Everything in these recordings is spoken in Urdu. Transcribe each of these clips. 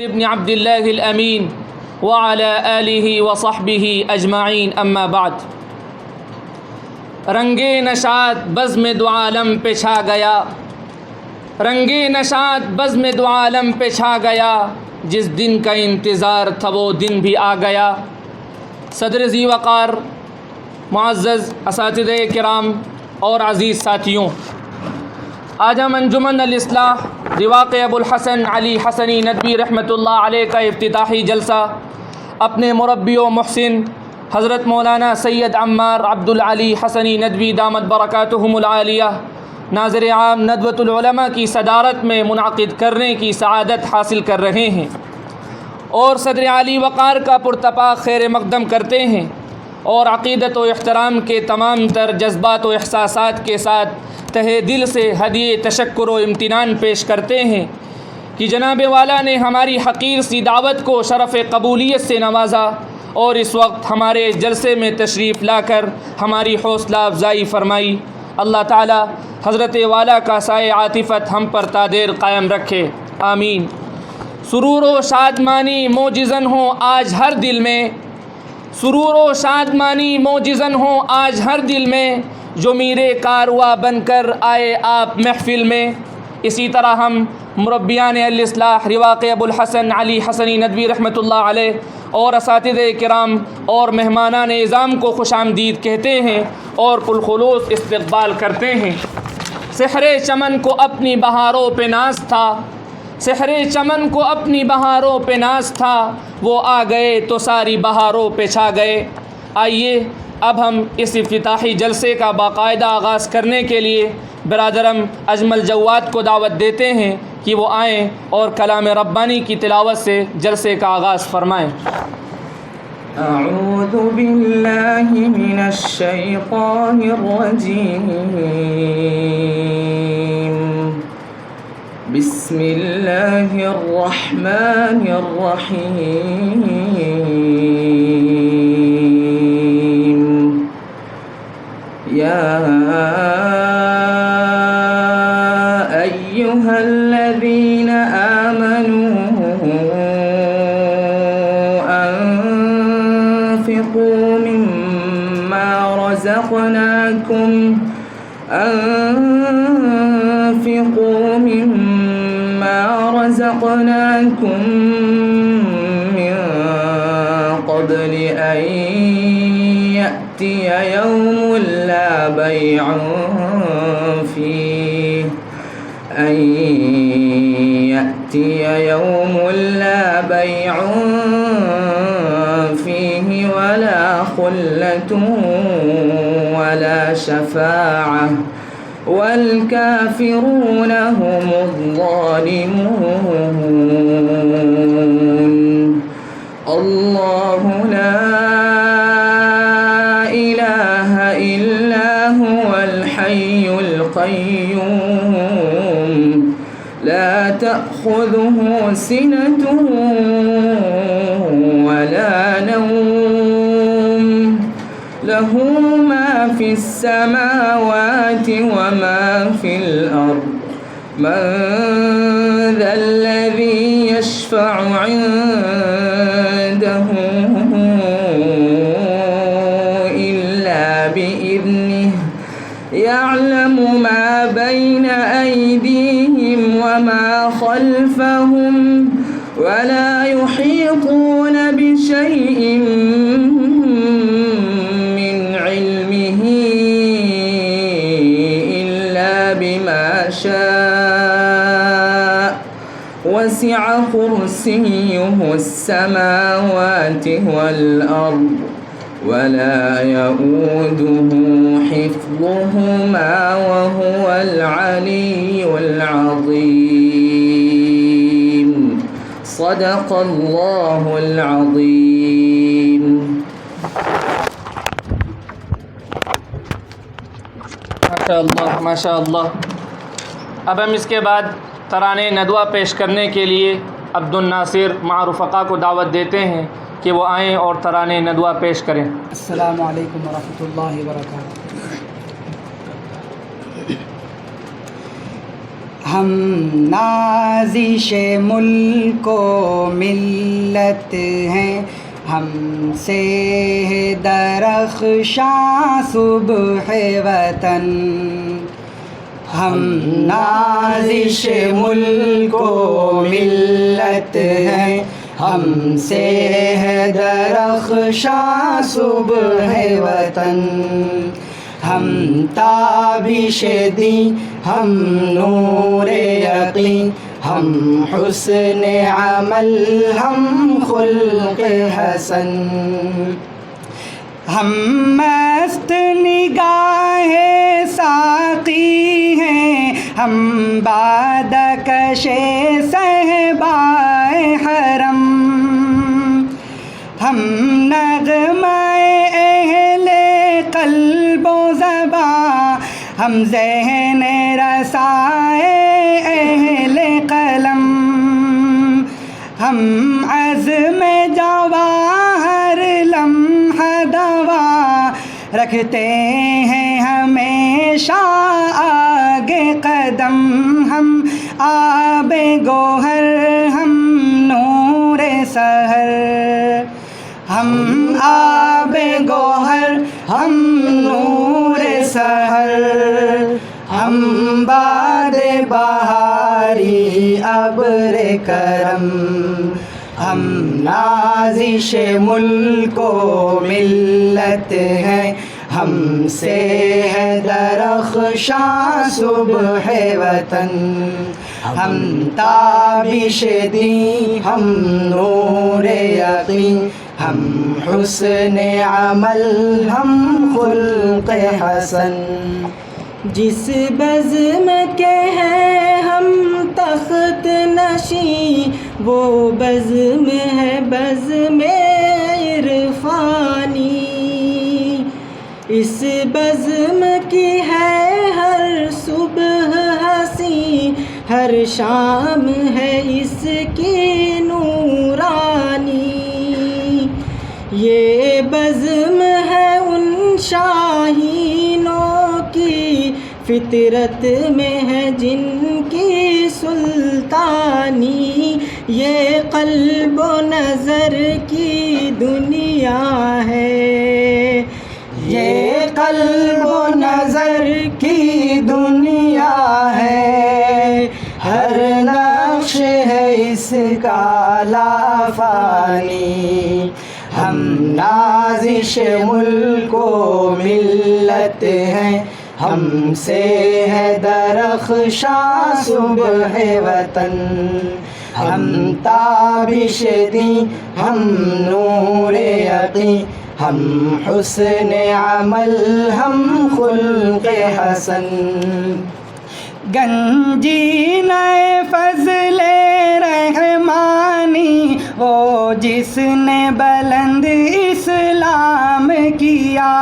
ابن عبد اللہ الامین وعلی آلہ وصحبہ اجمعین، اما بعد۔ رنگ نشاط بزم دو عالم پہ چھا گیا، رنگ نشاط بزم دو عالم پہ چھا گیا، جس دن کا انتظار تھا وہ دن بھی آ گیا۔ صدر ذی وقار، معزز اساتذہ کرام اور عزیز ساتھیوں، آج ہم انجمن الاصلاح رواق ابو الحسن علی حسنی ندوی رحمۃ اللہ علیہ کا افتتاحی جلسہ اپنے مربی و محسن حضرت مولانا سید عمار عبد العلی حسنی ندوی دامت برکاتہم العالیہ ناظر عام ندوۃ العلماء کی صدارت میں منعقد کرنے کی سعادت حاصل کر رہے ہیں، اور صدر علی وقار کا پرتپاک خیر مقدم کرتے ہیں، اور عقیدت و احترام کے تمام تر جذبات و احساسات کے ساتھ تہہ دل سے ہدیہ تشکر و امتنان پیش کرتے ہیں کہ جناب والا نے ہماری حقیر سی دعوت کو شرف قبولیت سے نوازا، اور اس وقت ہمارے جلسے میں تشریف لا کر ہماری حوصلہ افزائی فرمائی۔ اللہ تعالی حضرت والا کا سایہ عاطفت ہم پر تا دیر قائم رکھے، آمین۔ سرور و شادمانی موجزن ہوں آج ہر دل میں، سرور و شادمانی موجزن ہوں آج ہر دل میں، جو میرے کارواں بن کر آئے آپ محفل میں۔ اسی طرح ہم مربیان الاصلاح رواق ابو الحسن علی حسنی ندوی رحمۃ اللہ علیہ اور اساتذہ کرام اور مہمانان اعظام کو خوش آمدید کہتے ہیں اور پرخلوص استقبال کرتے ہیں۔ سحر چمن کو اپنی بہاروں پہ ناز تھا، سحر چمن کو اپنی بہاروں پہ ناز تھا، وہ آ گئے تو ساری بہاروں پہ چھا گئے۔ آئیے اب ہم اس افتتاحی جلسے کا باقاعدہ آغاز کرنے کے لیے برادرم اجمل جواد کو دعوت دیتے ہیں کہ وہ آئیں اور کلام ربانی کی تلاوت سے جلسے کا آغاز فرمائیں۔ اعوذ باللہ من الشیطان الرجیم، بسم اللہ الرحمن الرحیم۔ یا ایہا الذین آمنوا انفقوا مما رزقناکم من قبل ان یأتی یوم لا بیع فیہ ولا خلة ولا شفاعة والكافرون هم الظالمون۔ اللہ لا الہ الا هو الحي القيوم، لا تأخذه سنة ولا نوم، له ما في السماوات وما في الأرض، من ذا الذي يشفع عنده إلا بإذنه، يعلم ما بين أيديهم وما خلفهم، ولا يحيطون بشيء من علمه إلا بما شاء، وسع كرسيه السماوات والأرض، ولا يؤوده حفظهما وهو العلي العظيم۔ صدق اللہ العظیم۔ ماشاء اللہ ماشاء اللہ۔ اب ہم اس کے بعد ترانے ندوہ پیش کرنے کے لیے عبد الناصر مع رفقا کو دعوت دیتے ہیں کہ وہ آئیں اور ترانے ندوہ پیش کریں۔ السلام علیکم ورحمۃ اللہ وبرکاتہ۔ ہم نازش ملک و ملت ہیں، ہم سے ہے درخشاں صبح وطن. ہم نازش ملک و ملت ہیں، ہم سے ہے درخشاں صبح وطن. ہم تابش دی، ہم نور یقین، ہم حسن عمل، ہم خلق حسن. ہم مست نگاہ ساقی ہیں، ہم بادکش صحبائے حرم. ہم نغمہ اہل قلب و زبان، ہم ذہن رسائے اہل قلم. ہم عزم جواہر لمحہ دوا، رکھتے ہیں ہمیشہ آگے قدم. ہم آب گوہر، ہم نور سحر. ہم آب گوہر، ہم نور سحر. ہم باد بہاری ابر کرم. ہم نازش ملک و ملت ہیں، ہم سے ہے درخشاں صبح وطن. ہم تابش دی، ہم نور یقین، ہم حسن عمل، ہم خلق حسن. جس بزم کے ہیں ہم تخت نشیں، وہ بزم ہے بزم عرفانی. اس بزم کی ہے ہر صبح ہنسی، ہر شام ہے اس کی نورانی. یہ بزم ہے ان شاہینوں کی، فطرت میں ہے جن کی سلطانی. یہ قلب و نظر کی دنیا ہے، یہ قلب و نظر کی دنیا ہے. ہر نقش ہے اس کا لافانی. ہم نازش ملک و ملت ہیں، ہم سے ہے درخشاں صبح وطن. ہم تابش دی، ہم نور یقین، ہم حسن عمل، ہم خلق حسن. گنجینہ فضل رحمانی، وہ جس نے بلند اسلام کیا.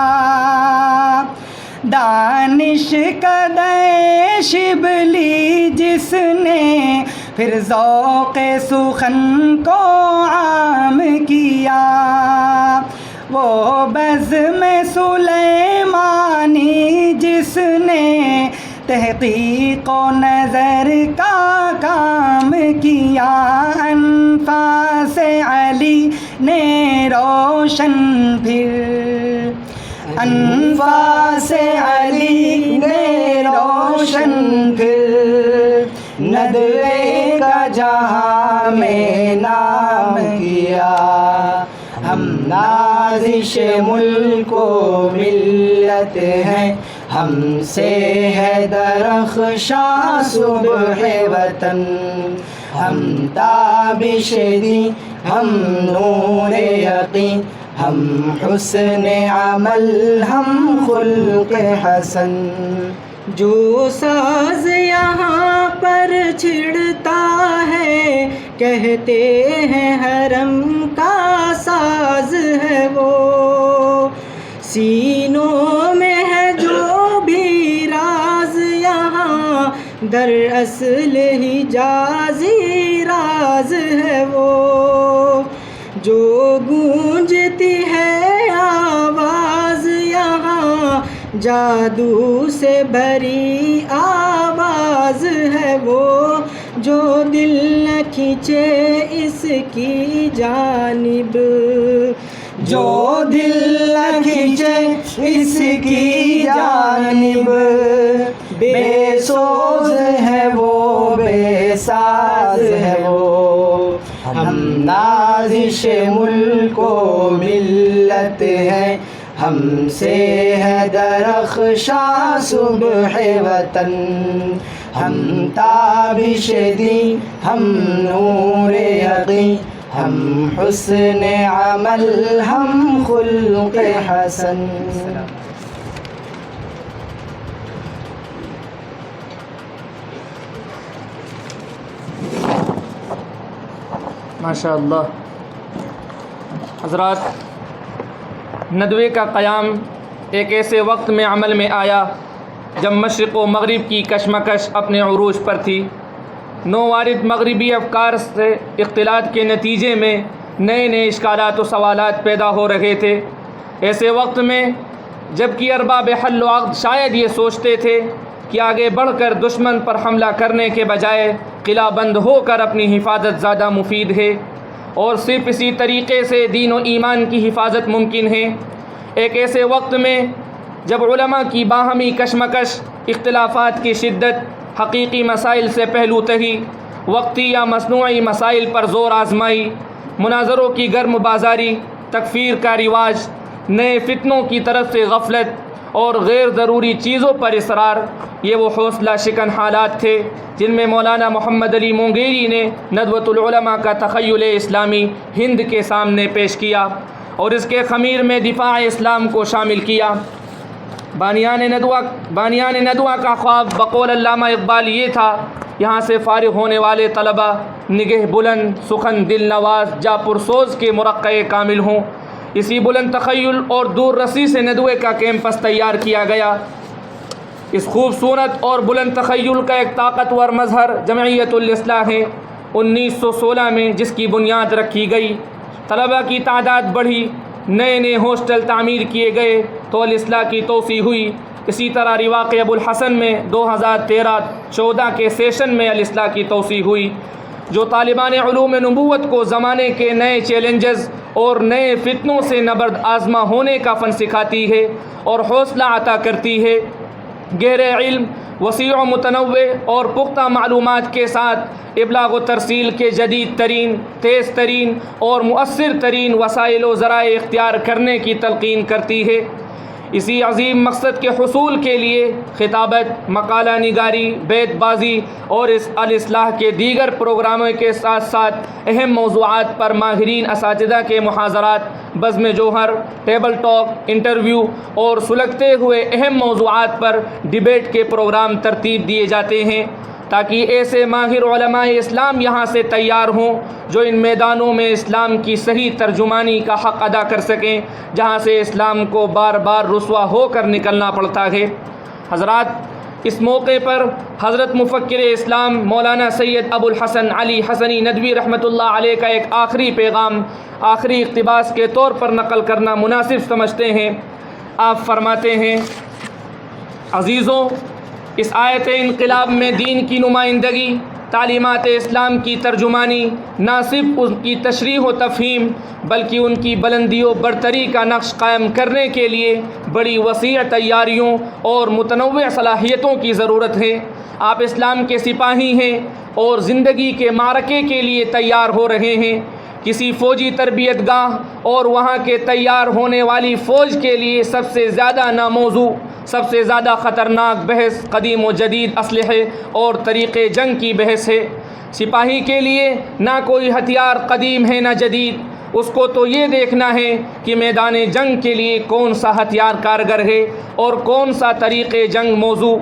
دانش قدح شبلی جس نے پھر ذوق سخن کو عام کیا. وہ بزم سلیمانی جس نے تحقیق و نظر کا کام کیا. انفاس علی نے روشن پھر، انفاس علی نے روشن پھر، ندوے کا جہاں میں نام کیا. ہم نازش ملک و ملت ہیں، ہم سے ہے درخشاں صبح وطن. ہم تابش دی، ہم نور یقین، ہم حسن عمل، ہم خلق حسن. جو ساز یہاں پر چھڑتا ہے، کہتے ہیں حرم کا ساز ہے وہ. سینوں میں ہے جو بھی راز یہاں، دراصل حجازی راز ہے وہ. جو گونجتی ہے آواز یہاں، جادو سے بھری آواز ہے وہ، جو دل نہ کھینچے اس کی جانب، جو دل نہ کھینچے اس کی جانب، بے سوز ہے وہ، بے ساز ہے وہ، ہم نازش ملک و ملت ہیں، ہم سے ہے درخشاں صبح وطن، ہم تابش دین، ہم نور یقین، ہم حسن عمل، ہم خلق حسن۔ ماشاء اللہ۔ حضرات، ندوے کا قیام ایک ایسے وقت میں عمل میں آیا جب مشرق و مغرب کی کشمکش اپنے عروج پر تھی۔ نووارد مغربی افکار سے اختلاط کے نتیجے میں نئے نئے اشکالات و سوالات پیدا ہو رہے تھے۔ ایسے وقت میں جب کہ ارباب حل و عقد شاید یہ سوچتے تھے کہ آگے بڑھ کر دشمن پر حملہ کرنے کے بجائے قلعہ بند ہو کر اپنی حفاظت زیادہ مفید ہے اور صرف اسی طریقے سے دین و ایمان کی حفاظت ممکن ہے، ایک ایسے وقت میں جب علماء کی باہمی کشمکش، اختلافات کی شدت، حقیقی مسائل سے پہلو تہی، وقتی یا مصنوعی مسائل پر زور آزمائی، مناظروں کی گرم بازاری، تکفیر کا رواج، نئے فتنوں کی طرف سے غفلت اور غیر ضروری چیزوں پر اصرار، یہ وہ حوصلہ شکن حالات تھے جن میں مولانا محمد علی مونگیری نے ندوۃ العلماء کا تخیل اسلامی ہند کے سامنے پیش کیا اور اس کے خمیر میں دفاع اسلام کو شامل کیا۔ بانیان ندوہ کا خواب بقول علامہ اقبال یہ تھا، یہاں سے فارغ ہونے والے طلبہ نگہ بلند، سخن دل نواز، جا پرسوز کے مرقع کامل ہوں۔ اسی بلند تخیل اور دور رسی سے ندوے کا کیمپس تیار کیا گیا۔ اس خوبصورت اور بلند تخیل کا ایک طاقتور مظہر جمعیت الاصلاح ہے۔ 1916 میں جس کی بنیاد رکھی گئی، طلبہ کی تعداد بڑھی، نئے نئے ہاسٹل تعمیر کیے گئے تو الاصلاح کی توسیع ہوئی۔ اسی طرح رواق ابو الحسن میں 2013-14 کے سیشن میں الاصلاح کی توسیع ہوئی، جو طالبان علوم نبوت کو زمانے کے نئے چیلنجز اور نئے فتنوں سے نبرد آزما ہونے کا فن سکھاتی ہے اور حوصلہ عطا کرتی ہے۔ گہرے علم، وسیع و متنوع اور پختہ معلومات کے ساتھ ابلاغ و ترسیل کے جدید ترین، تیز ترین اور مؤثر ترین وسائل و ذرائع اختیار کرنے کی تلقین کرتی ہے۔ اسی عظیم مقصد کے حصول کے لیے خطابت، مقالہ نگاری، بیت بازی اور اس الاصلاح کے دیگر پروگراموں کے ساتھ ساتھ اہم موضوعات پر ماہرین اساتذہ کے محاضرات، بزم جوہر، ٹیبل ٹاک، انٹرویو اور سلگتے ہوئے اہم موضوعات پر ڈیبیٹ کے پروگرام ترتیب دیے جاتے ہیں تاکہ ایسے ماہر علماء اسلام یہاں سے تیار ہوں جو ان میدانوں میں اسلام کی صحیح ترجمانی کا حق ادا کر سکیں جہاں سے اسلام کو بار بار رسوا ہو کر نکلنا پڑتا ہے۔ حضرات، اس موقع پر حضرت مفکر اسلام مولانا سید ابو الحسن علی حسنی ندوی رحمۃ اللہ علیہ کا ایک آخری پیغام آخری اقتباس کے طور پر نقل کرنا مناسب سمجھتے ہیں۔ آپ فرماتے ہیں: عزیزوں، اس آیت انقلاب میں دین کی نمائندگی، تعلیمات اسلام کی ترجمانی نہ صرف ان کی تشریح و تفہیم بلکہ ان کی بلندی و برتری کا نقش قائم کرنے کے لیے بڑی وسیع تیاریوں اور متنوع صلاحیتوں کی ضرورت ہے۔ آپ اسلام کے سپاہی ہیں اور زندگی کے معرکے کے لیے تیار ہو رہے ہیں۔ کسی فوجی تربیت گاہ اور وہاں کے تیار ہونے والی فوج کے لیے سب سے زیادہ ناموضوع، سب سے زیادہ خطرناک بحث قدیم و جدید اسلحے اور طریقے جنگ کی بحث ہے۔ سپاہی کے لیے نہ کوئی ہتھیار قدیم ہے نہ جدید، اس کو تو یہ دیکھنا ہے کہ میدان جنگ کے لیے کون سا ہتھیار کارگر ہے اور کون سا طریقے جنگ موزوں۔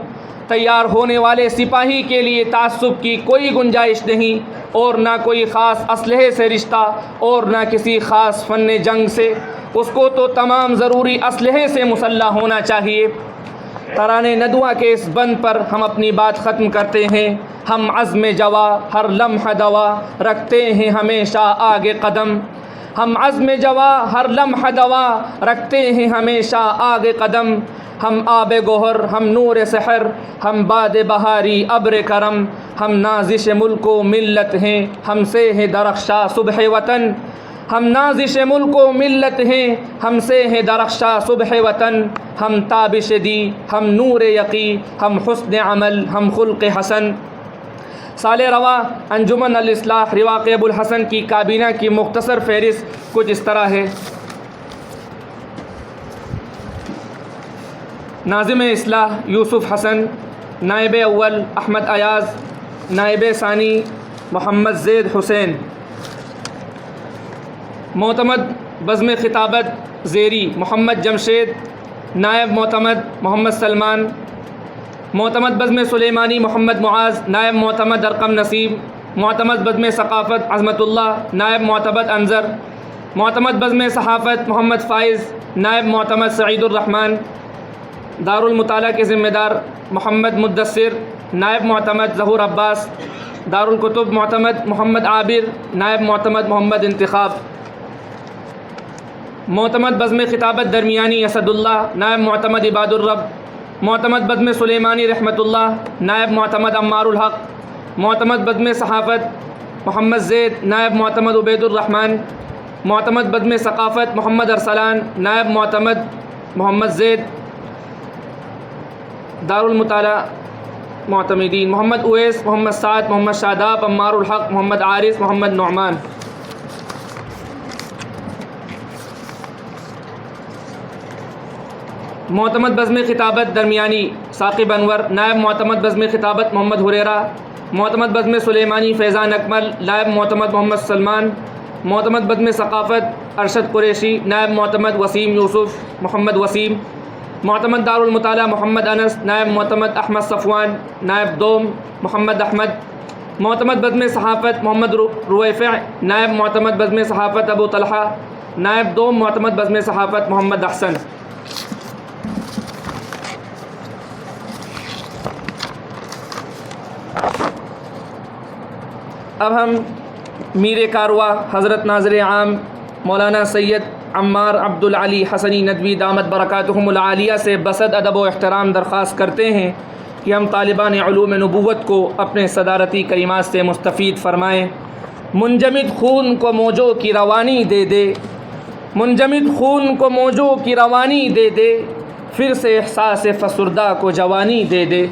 تیار ہونے والے سپاہی کے لیے تعصب کی کوئی گنجائش نہیں اور نہ کوئی خاص اسلحے سے رشتہ اور نہ کسی خاص فن جنگ سے، اس کو تو تمام ضروری اسلحے سے مسلح ہونا چاہیے۔ ترانے ندوہ کے اس بند پر ہم اپنی بات ختم کرتے ہیں۔ ہم عزم جوا ہر لمحہ دوا رکھتے ہیں ہمیشہ آگے قدم۔ ہم عزم جوا ہر لمحہ دوا رکھتے ہیں ہمیشہ آگے قدم۔ ہم آب گوہر، ہم نور سحر، ہم باد بہاری ابر کرم، ہم نازش ملک و ملت ہیں، ہم سے ہے درخشاں صبح وطن، ہم نازش ملک و ملت ہیں، ہم سے ہے درخشاں صبح وطن، ہم تابش دی، ہم نور یقی، ہم حسن عمل، ہم خلق حسن۔ سال رواں انجمن الاصلاح رواق ابو الحسن کی کابینہ کی مختصر فہرست کچھ اس طرح ہے۔ ناظم اصلاح یوسف حسن، نائب اول احمد ایاز، نائب ثانی محمد زید حسین۔ معتمد بزم خطابت زیری محمد جمشید، نائب معتمد محمد سلمان۔ معتمد بزم سلیمانی محمد معاذ، نائب معتمد ارقم نسیم۔ معتمد بزم ثقافت عظمت اللہ، نائب معتمد انظر۔ معتمد بزم صحافت محمد فائز، نائب معتمد سعید الرحمن۔ دارالمطالعہ کے ذمہ دار محمد مدثر، نائب معتمد ظہور عباس۔ دارالکتب معتمد محمد عابر، نائب معتمد محمد انتخاب۔ معتمد بزم خطابت درمیانی اسد اللہ، نائب معتمد عباد الرب۔ معتمد بزم سلیمانی رحمت اللہ، نائب معتمد عمار الحق۔ معتمد بزم صحافت محمد زید، نائب معتمد عبید الرحمن۔ معتمد بزم ثقافت محمد ارسلان، نائب معتمد محمد زید۔ دارالمطالعہ معتمدین محمد اویس، محمد سعد، محمد شاداب، عمار الحق، محمد عارف، محمد نعمان۔ معتمد بزم خطابت درمیانی ثاقب انور، نائب معتمد بزم خطابت محمد حریرہ۔ معتمد بزم سلیمانی فیضان اکمل، نائب معتمد محمد سلمان۔ معتمد بزم ثقافت ارشد قریشی، نائب معتمد وسیم یوسف محمد وسیم۔ معتمد دارالمطالعہ محمد انس، نائب معتمد احمد صفوان، نائب دوم محمد احمد۔ معتمد بزم صحافت محمد رویفع، نائب معتمد بزم صحافت ابو طلحہ۔ نائب دوم معتمد بزم صحافت محمد احسن۔ اب ہم میر کارواں حضرت ناظر عام مولانا سید عمار عبد العلی حسنی ندوی دامت برکاتہم العالیہ سے بسط ادب و احترام درخواست کرتے ہیں کہ ہم طالبان علوم نبوت کو اپنے صدارتی کلمات سے مستفید فرمائیں۔ منجمد خون کو موجوں کی روانی دے دے، منجمد خون کو موجوں کی روانی دے دے، پھر سے احساس فسردہ کو جوانی دے دے۔